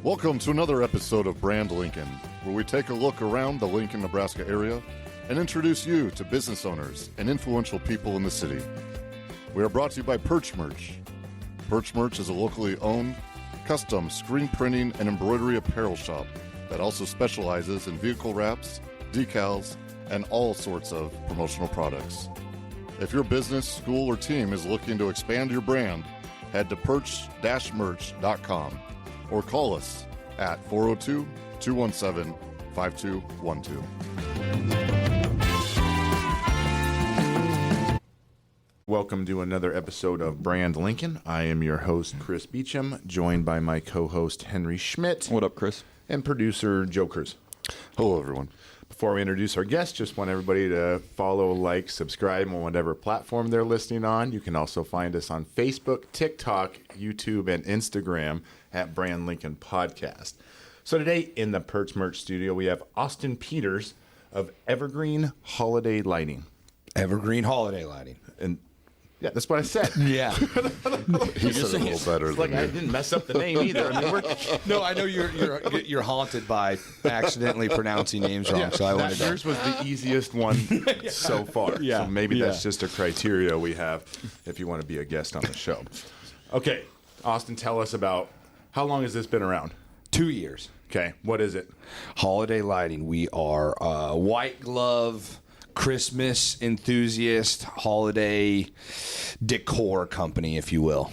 Welcome to another episode of Brand Lincoln, where we take a look around the Lincoln, Nebraska area and introduce you to business owners and influential people in the city. We are brought to you by Perch Merch. Perch Merch is a locally owned, custom screen printing and embroidery apparel shop that also specializes in vehicle wraps, decals, and all sorts of promotional products. If your business, school, or team is looking to expand your brand, head to perch-merch.com or call us at 402-217-5212. Welcome to another episode of Brand Lincoln. I am your host, Chris Beecham, joined by my co-host, Henry Schmidt. What up, Chris? And producer, Jokers. Hello, everyone. Before we introduce our guest, just want everybody to follow, like, subscribe on whatever platform they're listening on. You can also find us on Facebook, TikTok, YouTube, and Instagram at Brand Lincoln Podcast. So today in the Perch Merch studio, we have Austin Peters of Evergreen Holiday Lighting. Evergreen Holiday Lighting. And yeah, that's what I said. Yeah. He said it a little better Like than I me. didn't mess up the name either. I mean, No, I know you're haunted by accidentally pronouncing names wrong, so I wanted to. yours was the easiest one so far. Yeah. So maybe that's Yeah. just a criteria we have if you want to be a guest on the show. Okay, Austin, tell us about how long has this been around? 2 years. Okay, what is it? Holiday Lighting. We are a white glove, Christmas enthusiast, holiday decor company, if you will.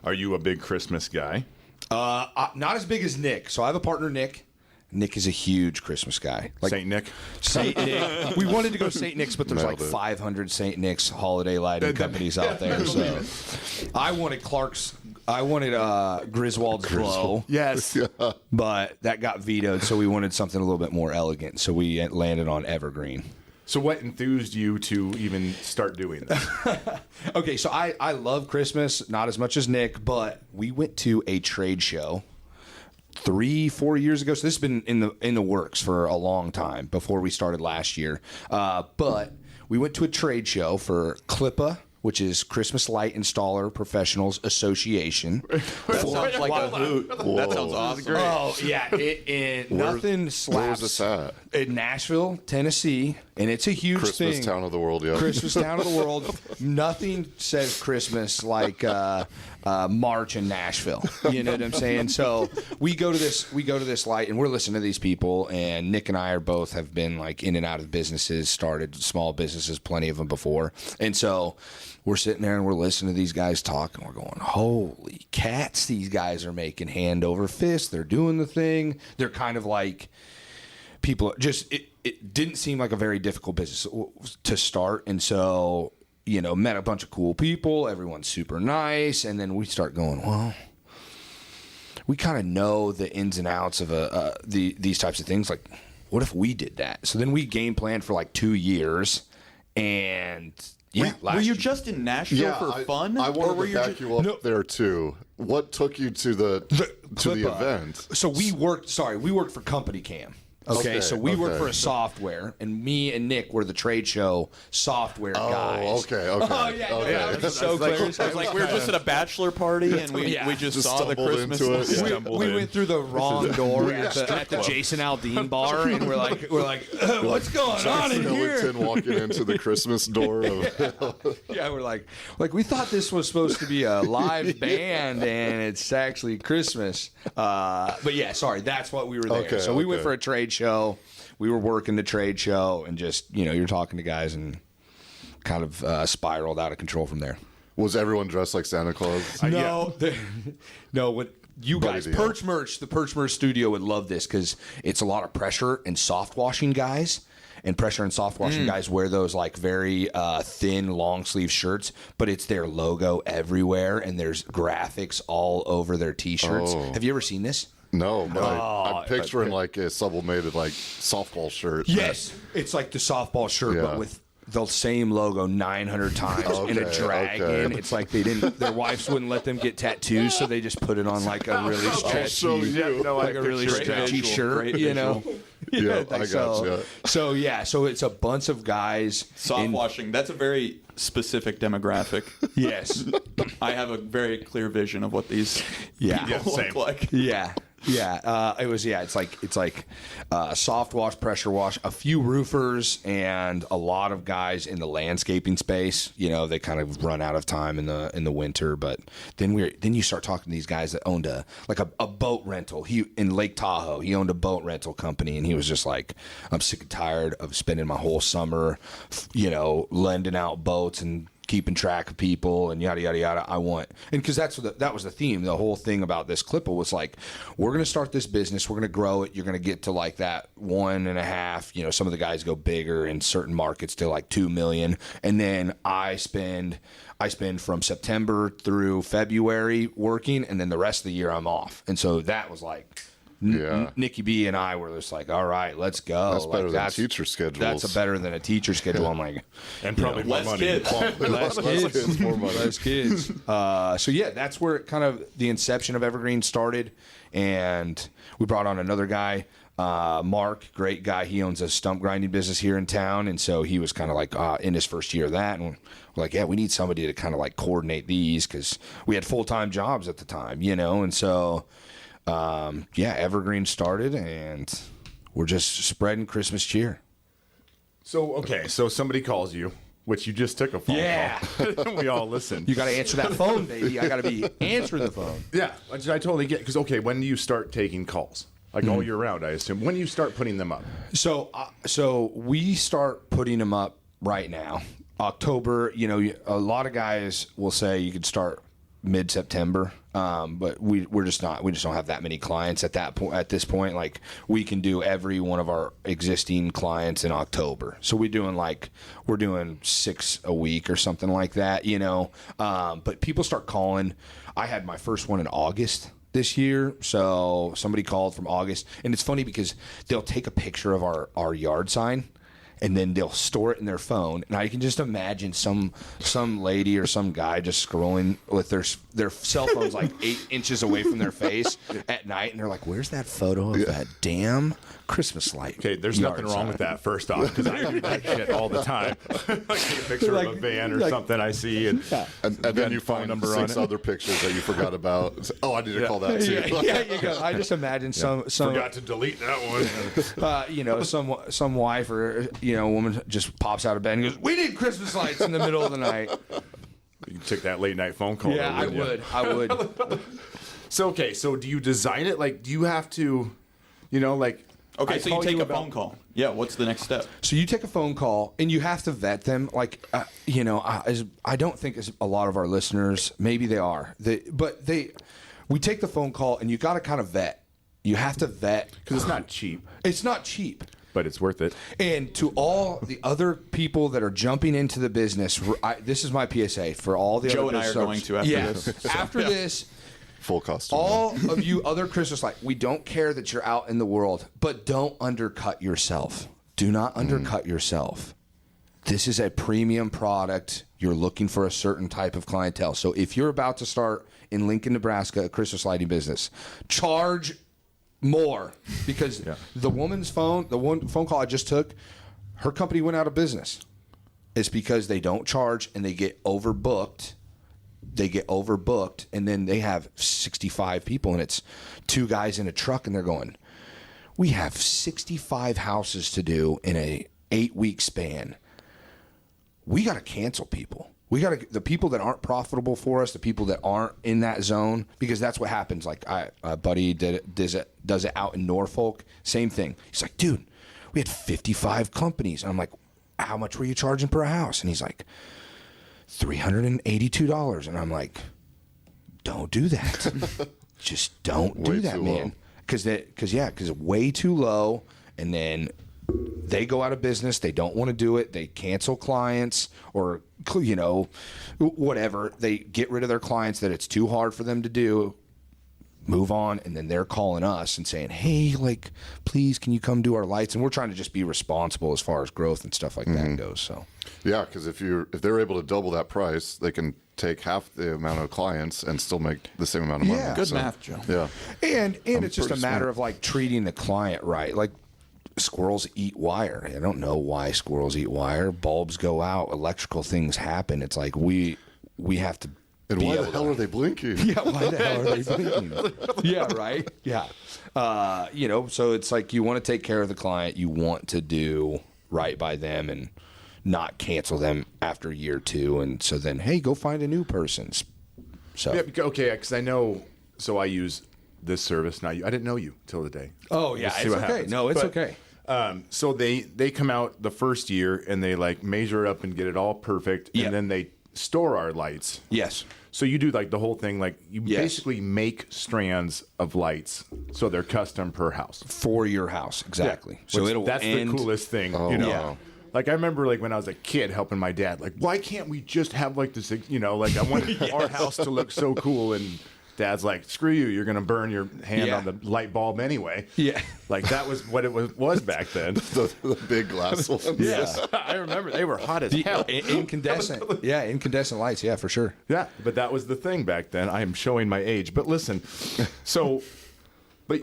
Are you a big Christmas guy? Not as big as Nick. So I have a partner, Nick. Nick is a huge Christmas guy. Like Saint Nick? Saint Nick. We wanted to go Saint Nick's, but there's Nailed like it. 500 Saint Nick's holiday lighting companies out there. So I wanted Griswold's Glow, Yes. but that got vetoed. So we wanted something a little bit more elegant. So we landed on Evergreen. So what enthused you to even start doing this? Okay, so I love Christmas, not as much as Nick, but we went to a trade show 3-4 years ago. So this has been in the works for a long time before we started last year. But we went to a trade show for CLIPA, which is Christmas Light Installer Professionals Association. That sounds like a hoot. That sounds awesome. Oh yeah, nothing slaps. Where was this at? In Nashville, Tennessee, and it's a huge Christmas thing. town of the world, yeah. Christmas town of the world. Nothing says Christmas like March in Nashville. You know what I'm saying? So we go to this light, and we're listening to these people. And Nick and I have been like in and out of businesses, started small businesses, plenty of them before, and so we're sitting there and we're listening to these guys talk, and we're going, "Holy cats! These guys are making hand over fist. They're doing the thing. They're kind of like." People just it didn't seem like a very difficult business to start, and so met a bunch of cool people. Everyone's super nice, and then we start going, well, we kind of know the ins and outs of these types of things. Like, what if we did that? So then we game planned for like 2 years, and Were you just in Nashville for fun? I or wanted were to you back you up there too. What took you to the event? So we worked for Company Cam. Okay, so we worked for a software, and me and Nick were the trade show software guys. Okay. Oh, yeah. Okay. So clear. It's like we were just at a bachelor party and we just saw the stumbled Christmas. into it. lights. We went through the wrong door at the Jason Aldean bar, and we're like, what's going on in here? Ellington walking into the Christmas door of Yeah, we're like we thought this was supposed to be a live band, and it's actually Christmas. But yeah, sorry, that's what we were there. Okay, So we went okay. for a trade show. We were working the trade show, and just you're talking to guys, and kind of spiraled out of control from there. Was everyone dressed like Santa Claus? No, no. What you guys, deal. the Perch Merch studio would love this because it's a lot of pressure and soft washing guys. And pressure and soft washing guys wear those like very thin long sleeve shirts, but it's their logo everywhere, and there's graphics all over their t-shirts. Oh. Have you ever seen this? No, but I'm picturing like a sublimated like softball shirt. Yes, it's like the softball shirt, Yeah. but with the same logo 900 times in a dragon. okay. It's like their wives wouldn't let them get tattoos, so they just put it on like a really I'll show stretchy, you. like a really stretchy shirt, Yeah, I gotcha. So it's a bunch of guys. Soft washing. That's a very specific demographic. Yes. I have a very clear vision of what these Yeah. people same. look like. Yeah. It was. Yeah, it's like soft wash, pressure wash, a few roofers, and a lot of guys in the landscaping space. You know, they kind of run out of time in the winter. But then you start talking to these guys that owned a boat rental. He in Lake Tahoe. He owned a boat rental company, and he was just like, I'm sick and tired of spending my whole summer, lending out boats and keeping track of people and yada yada yada. Because that was the theme. The whole thing about this clip was like, we're going to start this business, we're going to grow it. You're going to get to like that 1.5. Some of the guys go bigger in certain markets to like 2 million, and then I spend from September through February working, and then the rest of the year I'm off. And so that was like. Nikki B and I were just like, all right, let's go. That's better than teacher schedules. That's better than a teacher schedule. I'm like, and probably more money. Less kids, more money. Less kids. So yeah, that's where kind of the inception of Evergreen started, and we brought on another guy, Mark, great guy. He owns a stump grinding business here in town, and so he was kind of like in his first year of that, and we're like, yeah, we need somebody to kind of like coordinate these because we had full-time jobs at the time, and so. Evergreen started, and we're just spreading Christmas cheer. So somebody calls you, which you just took a phone call. And we all listened. You got to answer that phone, baby. I got to be answering the phone. Yeah, I totally get. Because when do you start taking calls? Like all year round, I assume. When do you start putting them up? So we start putting them up right now. October. A lot of guys will say you could start mid-September, but we're just not. We just don't have that many clients at that point. At this point, like we can do every one of our existing clients in October. So we're doing 6 a week or something like that, But people start calling. I had my first one in August this year, so somebody called from August, and it's funny because they'll take a picture of our yard sign. And then they'll store it in their phone. And I can just imagine some lady or some guy just scrolling with their cell phones like 8 inches away from their face at night. And they're like, where's that photo of that damn Christmas light? Okay, there's nothing wrong with that, first off, because I do that shit all the time. I take a picture of a van or something I see. And then you find 6 other ppictures that you forgot about. Oh, I need to call that too. Yeah, you go. I just imagine some forgot to delete that one. Some wife or a woman just pops out of bed and goes, "We need Christmas lights in the middle of the night." You took that late night phone call. Yeah, I would. So do you design it? Like, do you have to, Okay, so you take a phone call. Yeah, what's the next step? So you take a phone call, and you have to vet them. Like, I don't think as a lot of our listeners, maybe they are. We take the phone call, and you got to kind of vet. You have to vet. Because it's not cheap. It's not cheap. But it's worth it. And to all the other people that are jumping into the business, this is my PSA for all the Joe other and I are going to after this. After this, full costume. All of you other Christmas lights, we don't care that you're out in the world, but don't undercut yourself. Do not undercut yourself. This is a premium product. You're looking for a certain type of clientele. So if you're about to start in Lincoln, Nebraska, a Christmas lighting business, charge more, because the one phone call I just took, her company went out of business. It's because they don't charge and they get overbooked. And then they have 65 people, and it's 2 guys in a truck, and they're going, we have 65 houses to do in a 8-week span. We got to cancel people. We got to, the people that aren't profitable for us, the people that aren't in that zone, because that's what happens. Like a buddy does it out in Norfolk. Same thing. He's like, dude, we had 55 companies. And I'm like, how much were you charging per house? And he's like, $382. And I'm like, don't do that. Just don't do that, man. Because it's way too low. And then they go out of business. They don't want to do it. They cancel clients, or, whatever. They get rid of their clients that it's too hard for them to do. Move on. And then they're calling us and saying, hey, like, please, can you come do our lights? And we're trying to just be responsible as far as growth and stuff like that goes. So yeah, because if they're able to double that price, they can take half the amount of clients and still make the same amount of money. Yeah. Good math, Joe. Yeah. And it's just a matter of like treating the client right. Like, squirrels eat wire. I don't know why squirrels eat wire. Bulbs go out. Electrical things happen. It's like we have to And why the hell are they blinking? Yeah, why the hell are they blinking? Yeah, right? Yeah. So it's like you want to take care of the client. You want to do right by them and not cancel them after year 2. And so then, hey, go find a new person. So Yeah, okay, because I know. So I use this service. Now I didn't know you till today. Oh yeah, We'll see it's what okay. happens. No, it's But, okay. So they come out the first year and they like measure it up and get it all perfect, Yep. and then they store our lights. Yes. So you do like the whole thing, like you Yes. basically make strands of lights, so they're custom per house. For your house, exactly. So Which- it'll that's end. the coolest thing, Yeah. Like I remember, like when I was a kid helping my dad, like why can't we just have like this, like I want our house to look so cool, and Dad's like, screw you, you're gonna burn your hand Yeah. on the light bulb anyway. Yeah. Like that was what it was back then. The big glass ones. Yeah, I remember they were hot as hell. Incandescent. Yeah, incandescent lights. Yeah, for sure. Yeah, but that was the thing back then. I am showing my age, but listen, but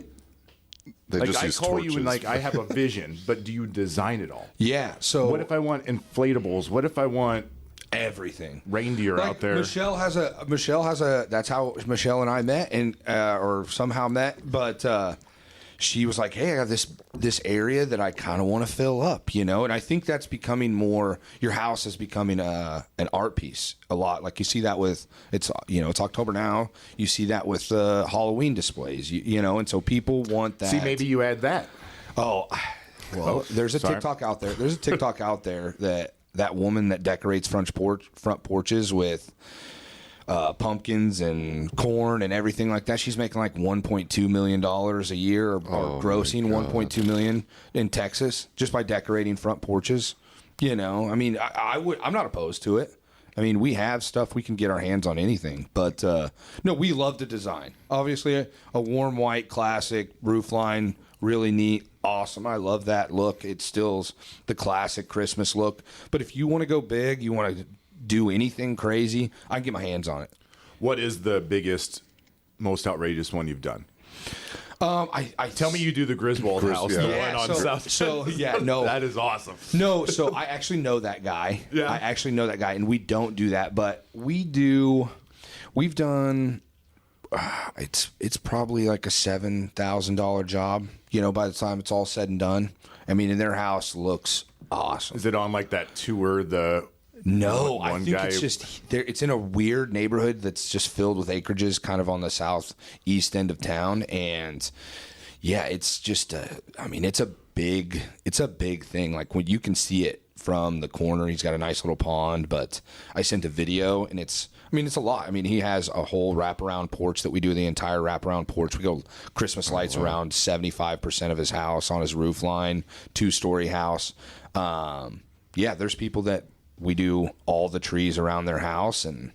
They like just I use call torches. you and like I have a vision, but do you design it all? Yeah. So What if I want inflatables? What if I want everything? reindeer out there? Michelle has a. That's how Michelle and I met, and or somehow met. But she was like, "Hey, I got this area that I kind of want to fill up, And I think that's becoming more. Your house is becoming an art piece a lot. Like you see that with it's October now. You see that with Halloween displays, and so people want that. See, maybe you add that. Oh, well, there's a sorry. TikTok out there. There's a TikTok out there that woman that decorates front porches with pumpkins and corn and everything like that. She's making like $1.2 million a year, or grossing $1.2 million in Texas just by decorating front porches. I mean, I'm not opposed to it. I mean, we have stuff, we can get our hands on anything, but no, we love the design. Obviously, a warm white classic roof line, really neat, awesome. I love that look. It still's the classic Christmas look. But if you want to go big, you want to do anything crazy, I can get my hands on it. What is the biggest, most outrageous one you've done? I Tell me you do the Griswold house, yeah. the Yeah, one on South. no. That is awesome. No, so I actually know that guy. Yeah. I actually know that guy, and we don't do that, but we've done. It's probably like a $7,000 job. By the time it's all said and done. I mean, and their house looks awesome. Is it on like that tour? No, I one think guy- it's just there. It's in a weird neighborhood that's just filled with acreages, kind of on the southeast end of town, and yeah, it's just. It's a big thing. Like when you can see it from the corner, he's got a nice little pond. But I sent a video, and it's a lot. I mean, he has a whole wraparound porch that we do the entire wraparound porch. We go Christmas lights around 75% of his house on his roof line, 2-story house. Yeah, there's people that. We do all the trees around their house, and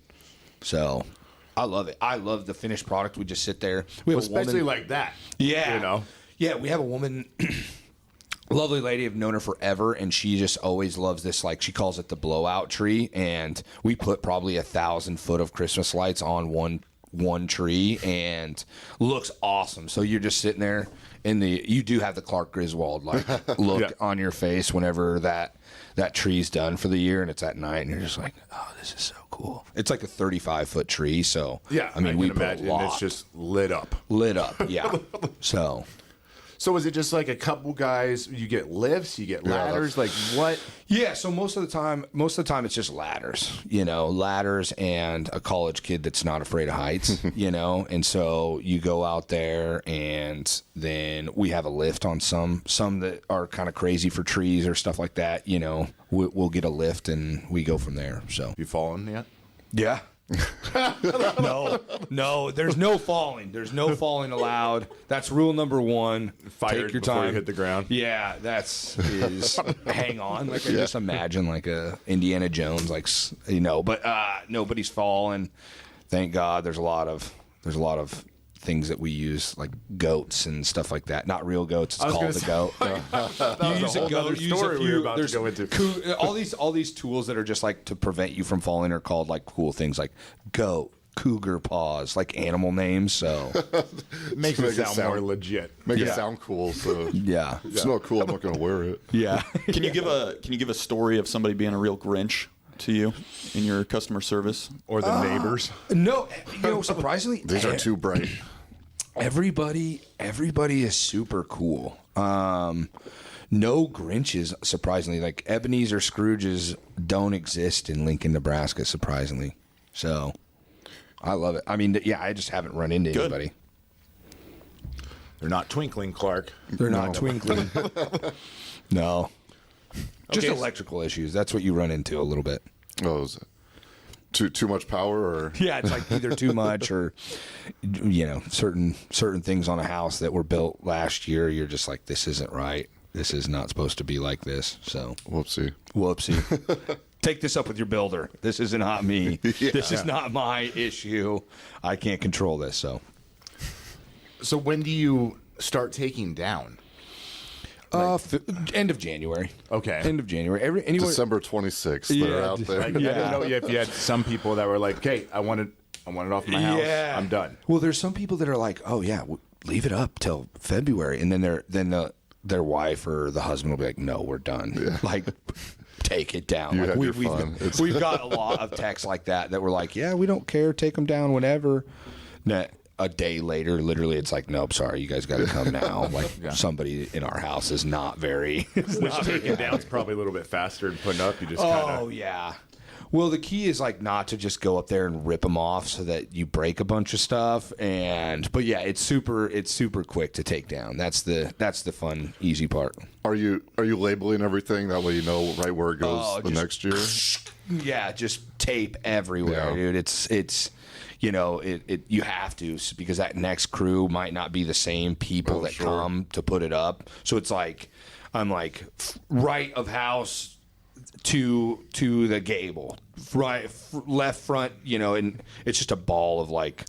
so I love it. I love the finished product. We just sit there. We have Especially a woman, like that. yeah, yeah. We have a woman, lovely lady. I've known her forever, and she just always loves this. Like she calls it the blowout tree, and we put probably 1,000 foot of Christmas lights on one tree, and looks awesome. So you're just sitting there you do have the Clark Griswold like look Yeah. on your face whenever that tree's done for the year and it's at night and you're just like, oh, this is so cool. It's like a 35-foot tree, so Yeah, I mean, we can put imagine. a lot It's just lit up. yeah. So is it just like a couple guys? You get lifts, you get ladders. Like what? Yeah, so most of the time it's just ladders, ladders and a college kid that's not afraid of heights, and so you go out there and then we have a lift on some that are kind of crazy for trees or stuff like that, we'll get a lift and we go from there. So You fallen yet? yeah. No, there's no falling. There's no falling allowed. That's rule number 1. Fired Take your before time. you hit the ground. Yeah, is hang on. Like I just imagine like a Indiana Jones, but nobody's falling. Thank God. There's a lot of things that we use like goats and stuff like that. Not real goats. It's called a goat. You use a goat. You use a few. we were about to There's go into. all these tools that are just like to prevent you from falling are called like cool things like goat, cougar paws, like animal names. So Makes Make it it sound sound- more legit. Make it sound cool. So yeah, if it's not cool, I'm not going to wear it. yeah. Can you give a story of somebody being a real Grinch? to you in your customer service? Or the neighbors? No, surprisingly, These are too bright. everybody is super cool. No Grinches, surprisingly. Like Ebenezer Scrooges don't exist in Lincoln, Nebraska, surprisingly. So I love it. I mean, yeah, I just haven't run into anybody. They're not twinkling, Clark. They're not twinkling. No. Just Okay. electrical issues. That's what you run into a little bit. Oh, is it too much power, or Yeah, it's like either too much or, certain things on a house that were built last year. You're just like, this isn't right. This is not supposed to be like this. So, whoopsie? Take this up with your builder. This isn't not me. This is not my issue. I can't control this. So when do you start taking down? End of January. Okay. End of January. Anyway, December 26th. They're out there. I didn't know if you had some people that were like, "Okay, I want it off my house. Yeah. I'm done." Well, there's some people that are like, "Oh yeah, leave it up till February," and then their wife or the husband will be like, "No, we're done." Yeah. Like, take it down. You Like, had your fun. we've got a lot of texts like that were like, "Yeah, we don't care. Take them down whenever." A day later, literally, it's like, "Nope, sorry, you guys got to come now." Like somebody in our house is not very. Which taking down is probably a little bit faster than putting up. You just kind of. Oh yeah. Well, the key is like not to just go up there and rip them off so that you break a bunch of stuff. But yeah, it's super quick to take down. That's the fun, easy part. Are you labeling everything that way you know right where it goes the next year? Yeah, just tape everywhere, dude. It's you have to, because that next crew might not be the same people that come to put it up. So it's like I'm like right of house to the gable, right, left front, and it's just a ball of like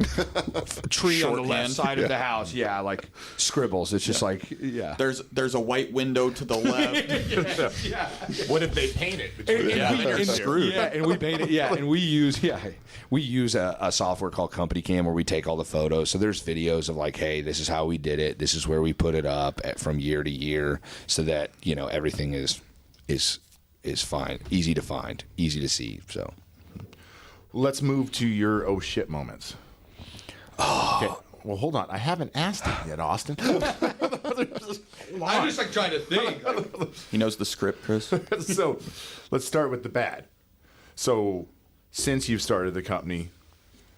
tree on the left side of the house. Yeah, like scribbles. It's just like There's a white window to the left. yeah. What if they paint it? And we paint it. Yeah, and we use a software called Company Cam where we take all the photos. So there's videos of like, hey, this is how we did it. This is where we put it up from year to year, so that everything is fine, easy to find, easy to see. So Let's move to your oh shit moments. Okay. Well, hold on. I haven't asked it yet, Austin. I'm just like trying to think. He knows the script, Chris. So let's start with the bad. So since you've started the company,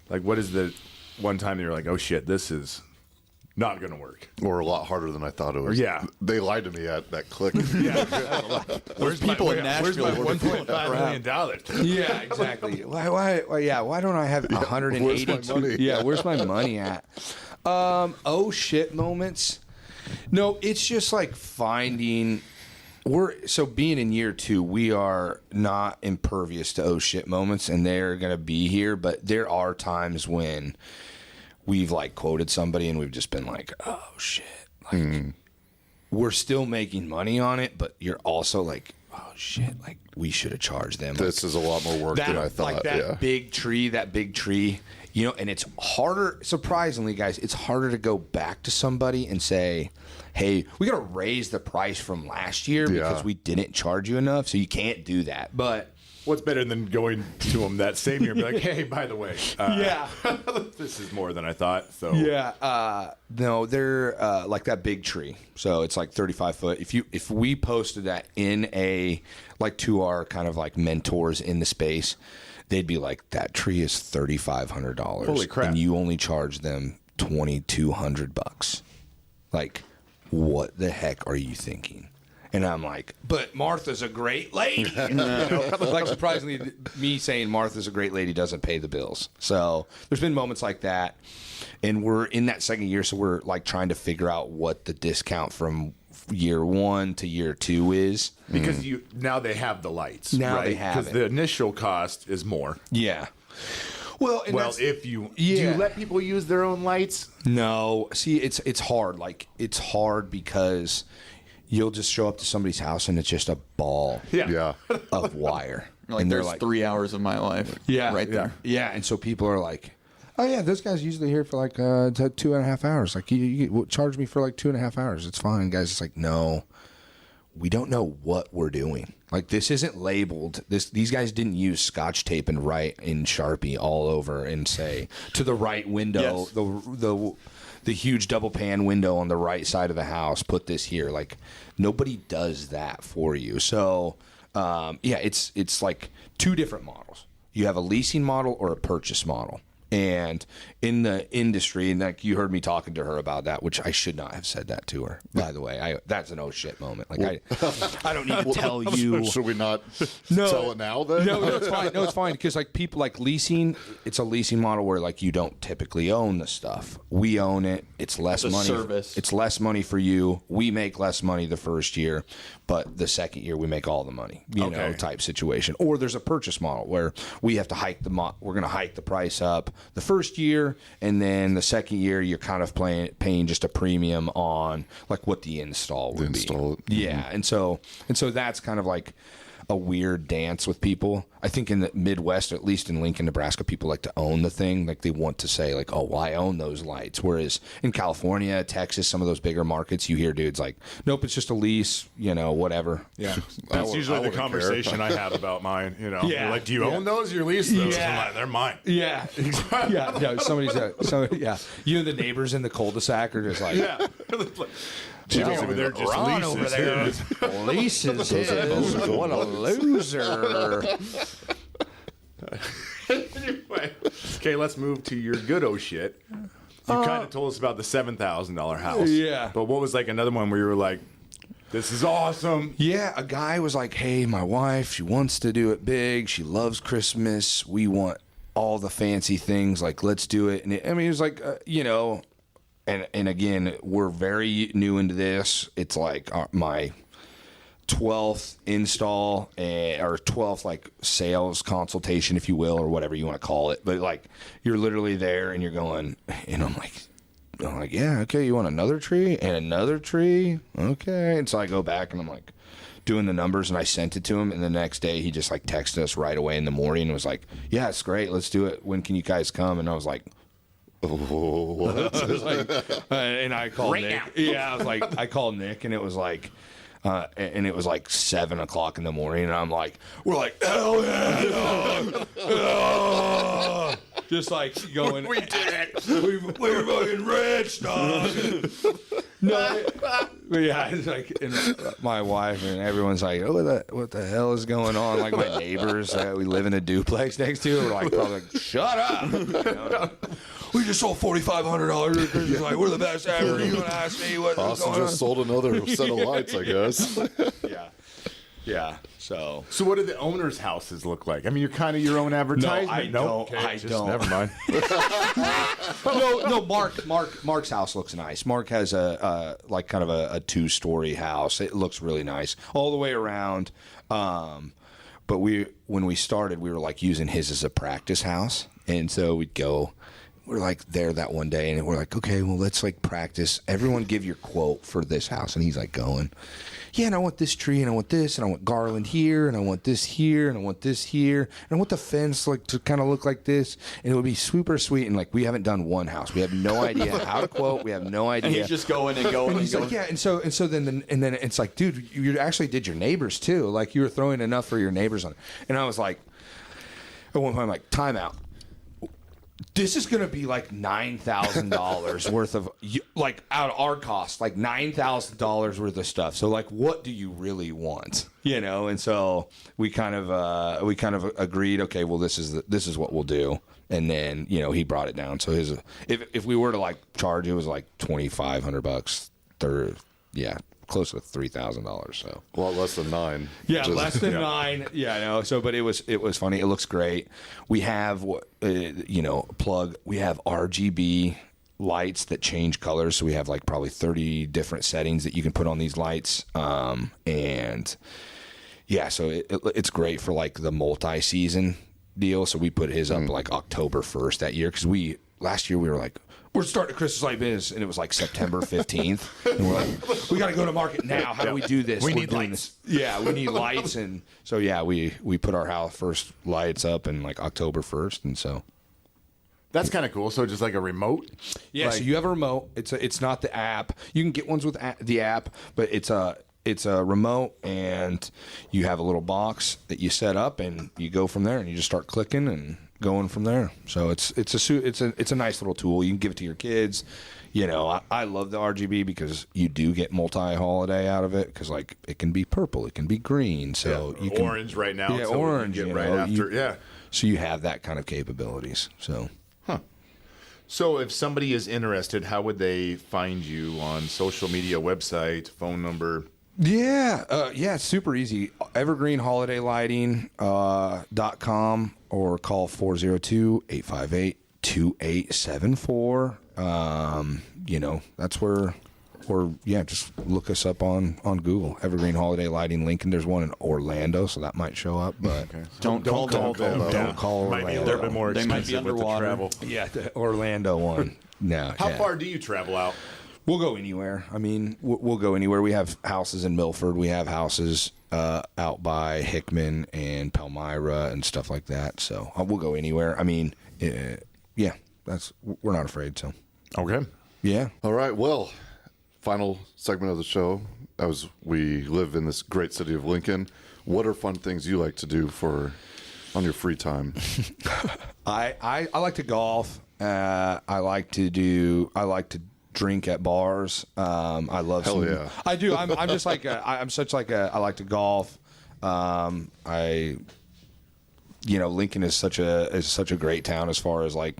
like what is the one time that you're like, oh shit, this is not going to work? Or a lot harder than I thought it was. Yeah. They lied to me at that click. There's people in Nashville. Where's my $1.5 million? Yeah, exactly. Why don't I have 182? Where's my money? Yeah, where's my money at? Oh shit moments. No, it's just like finding. Being in year 2, we are not impervious to oh shit moments, and they're gonna be here. But there are times when we've like quoted somebody and we've just been like, oh shit, like we're still making money on it, but you're also like, oh shit, like we should have charged them. This is a lot more work than I thought. Like that big tree, and it's harder, surprisingly, guys, it's harder to go back to somebody and say, hey, we got to raise the price from last year because we didn't charge you enough, so you can't do that. But what's better than going to them that same year and be like, hey, by the way, this is more than I thought. So no, they're like that big tree. So it's like 35 foot. If we posted that in to our kind of like mentors in the space, they'd be like, that tree is $3,500. Holy crap. And you only charge them $2,200. Like, what the heck are you thinking? And I'm like, but Martha's a great lady. Like, surprisingly, me saying Martha's a great lady doesn't pay the bills. So there's been moments like that. And we're in that second year, so we're like trying to figure out what the discount from year 1 to year 2 is. Because now they have the lights. Now right? they have Because the initial cost is more. Yeah. Well, if you do you let people use their own lights? No. See, it's hard. Like, it's hard because you'll just show up to somebody's house and it's just a ball of wire. Like, and there's 3 hours of my life right there. Yeah, and so people are like, oh, yeah, those guys usually here for like 2.5 hours. Like, you charge me for like 2.5 hours. It's fine, guys. It's like, no, we don't know what we're doing. Like, this isn't labeled. These guys didn't use Scotch tape and write in Sharpie all over and say, to the right window, the huge double pan window on the right side of the house, put this here. Like, nobody does that for you. So, it's like two different models. You have a leasing model or a purchase model. And in the industry, and like you heard me talking to her about that, which I should not have said that to her, by the way. That's an oh shit moment. Like, I don't need to tell you. Should we not tell it now then? No, it's fine. No, it's fine. Because like people like leasing, it's a leasing model where like you don't typically own the stuff. We own it. It's less money. Service. It's less money for you. We make less money the first year, but the second year we make all the money. You know, type situation. Or there's a purchase model where we have to hike we're going to hike the price up the first year, and then the second year you're kind of paying just a premium on like what the install would be. Yeah, and so that's kind of like a weird dance with people. I think in the Midwest, or at least in Lincoln, Nebraska, people like to own the thing. Like they want to say like, oh, well, I own those lights. Whereas in California, Texas, some of those bigger markets, you hear dudes like, nope, it's just a lease, whatever. Yeah. That's usually the conversation I have about mine, Yeah. You're like, do you own those or you lease those? Yeah. I'm like, they're mine. Yeah. Yeah. No, somebody, you and the neighbors in the cul-de-sac are just like, yeah. Jimmy's over there just Ron leases. over there leases his. What a loser. Anyway, okay, let's move to your good shit. You kind of told us about the $7,000 house. Yeah. But what was like another one where you were like, this is awesome? Yeah, a guy was like, hey, my wife, she wants to do it big. She loves Christmas. We want all the fancy things. Like, let's do it. And it was like, And again, we're very new into this. It's like my 12th install or 12th like sales consultation, if you will, or whatever you want to call it. But like you're literally there and you're going, and I'm like, yeah, okay, you want another tree and another tree? Okay. And so I go back and I'm like doing the numbers and I sent it to him. And the next day he just like texted us right away in the morning and was like, yeah, it's great. Let's do it. When can you guys come? And I was like, and I called Nick. Now. Yeah, I was like, I called Nick, and it was like, 7 o'clock in the morning, and I'm like, we're like, hell yeah, just like going, we did it, we're fucking rich, dog. No, but yeah, it's like, and my wife and everyone's like, oh, what the hell is going on? Like my neighbors that we live in a duplex next to are like, probably like, shut up. We just sold $4,500. He's like, we're the best ever. You gonna ask me what's going on? Austin just sold another set of lights, I guess. Yeah. So what do the owners' houses look like? I mean, you're kind of your own advertisement. No, I don't. Never mind. No. Mark's house looks nice. Mark has a like kind of a 2-story house. It looks really nice all the way around. But when we started, we were like using his as a practice house, and so we'd go. We're like there that one day, and we're like, okay, well, let's like practice. Everyone give your quote for this house. And he's like going, yeah, and I want this tree, and I want this, and I want garland here, and I want this here, and I want this here, and I want the fence like to kind of look like this, and it would be super sweet. And like we haven't done one house, we have no idea how to quote, we have no idea. And he's just going and going. And he's like, yeah, and so then it's like, dude, you actually did your neighbors too. Like you were throwing enough for your neighbors on it. And I was like, at one point, I'm like, time out. This is going to be like $9,000 worth of, like, out of our cost, like $9,000 worth of stuff. So, like, what do you really want? And so we kind of agreed. Okay, well, this is what we'll do. And then he brought it down. So if we were to like charge, it was like $2,500. Close to $3,000. So a lot less than 9. Yeah, less than 9. Yeah, I know. So, but it was funny. It looks great. We have plug. We have RGB lights that change colors. So we have like probably 30 different settings that you can put on these lights. And yeah, so it's great for like the multi-season deal. So we put his up like October 1st that year because last year we were like, we're starting a Christmas light business, and it was like September 15th. And we're like, we got to go to market now. How do we do this? We need lights. Yeah, we need lights. And so, yeah, we put our house first lights up in like October 1st. And so. That's kind of cool. So just like a remote? Yeah, so you have a remote. It's not the app. You can get ones with the app, but it's it's a remote, and you have a little box that you set up, and you go from there, and you just start clicking and going from there. So it's a nice little tool. You can give it to your kids. You know, I love the RGB because you do get multi-holiday out of it, because like it can be purple, it can be green, so you can orange right now. Yeah, so orange. get right after. So you have that kind of capabilities. So if somebody is interested, how would they find you on social media, website, phone number? Yeah, it's super easy. Evergreen Holiday Lighting .com, or call 402-858-2874. You know, that's where, or just look us up on Google. Evergreen Holiday Lighting Lincoln. There's one in Orlando, so that might show up. But Don't call them. don't call Might be a Orlando. little bit more They might be expensive with the underwater. travel. Yeah, the Orlando one. No. How far do you travel out? We'll go anywhere. I mean, we'll go anywhere. We have houses in Milford. We have houses out by Hickman and Palmyra and stuff like that. So we'll go anywhere. I mean, we're not afraid. So Okay. yeah. All right. Well, final segment of the show. As we live in this great city of Lincoln, what are fun things you like to do on your free time? I like to golf. I like to drink at bars. I love. Hell yeah. I do. I'm just like I like to golf. Lincoln is such a great town as far as like,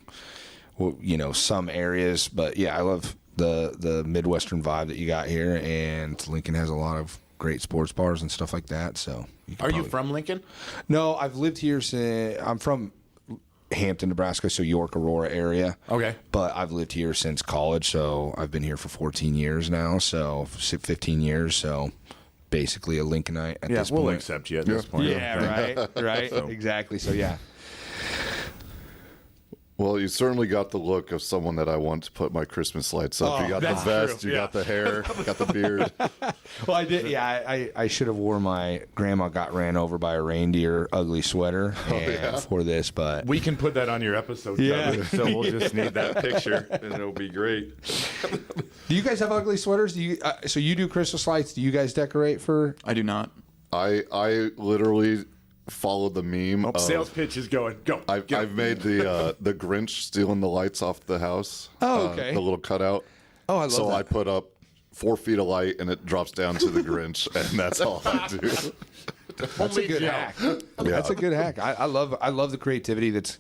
some areas, but yeah, I love the Midwestern vibe that you got here, and Lincoln has a lot of great sports bars and stuff like that. So, Are you from Lincoln? No, I've lived here since I'm from Hampton, Nebraska, so York, Aurora area. Okay. But I've lived here since college, so I've been here for 14 years now, so 15 years, so basically a Lincolnite at this point. We'll accept you at this point. Yeah, right, exactly. So yeah. Well, you certainly got the look of someone that I want to put my Christmas lights up. You got the vest, you got the hair, got the beard. Well, I did. Yeah, I should have wore my grandma got ran over by a reindeer ugly sweater for this, but We can put that on your episode cover, so we'll just need that picture, and it'll be great. Do you guys have ugly sweaters? Do you? So you do Christmas lights? Do you guys decorate for? I do not. I literally followed the meme. of- Sales pitch is going. Go. I've made the Grinch stealing the lights off the house. Oh, okay. The little cutout. Oh, I love So that. I put up 4 feet of light, and it drops down to the Grinch, and that's all I do. That's a good hack. That's a good hack. I love the creativity that's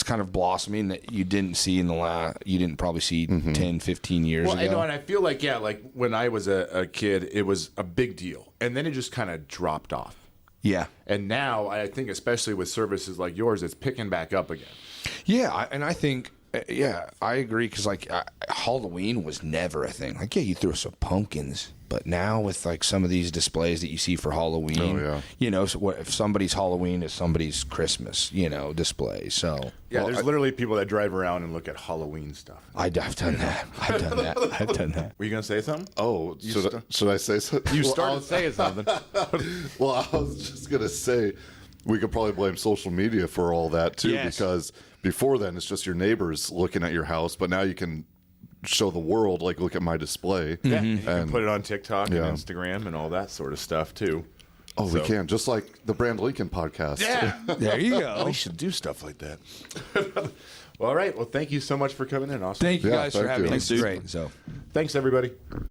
kind of blossoming that you didn't see you didn't probably see 10, 15 years Well, ago. and I feel like, like when I was a kid, it was a big deal. And then it just kind of dropped off. Yeah. And now I think, especially with services like yours, it's picking back up again. Yeah, and I think, I agree, because like Halloween was never a thing. Like, yeah, you threw some pumpkins, but now with like some of these displays that you see for Halloween, so what if somebody's Halloween is somebody's Christmas, display. So Yeah, there's literally people that drive around and look at Halloween stuff. I've done that. I've done that. Were you going to say something? Oh, should I say something? You started saying something. Well, I was just going to say we could probably blame social media for all that, too, Yes. because before then it's just your neighbors looking at your house, but now you can show the world, like, look at my display. Yeah, you can And- put it on TikTok Yeah. and Instagram and all that sort of stuff, too. Oh, we can, just like the Brand Lincoln podcast. Yeah. There you go. We should do stuff like that. Well, all right. Well, thank you so much for coming in, Austin. Thank you Yeah, guys for thank having you. me. It's great. So. Thanks, everybody.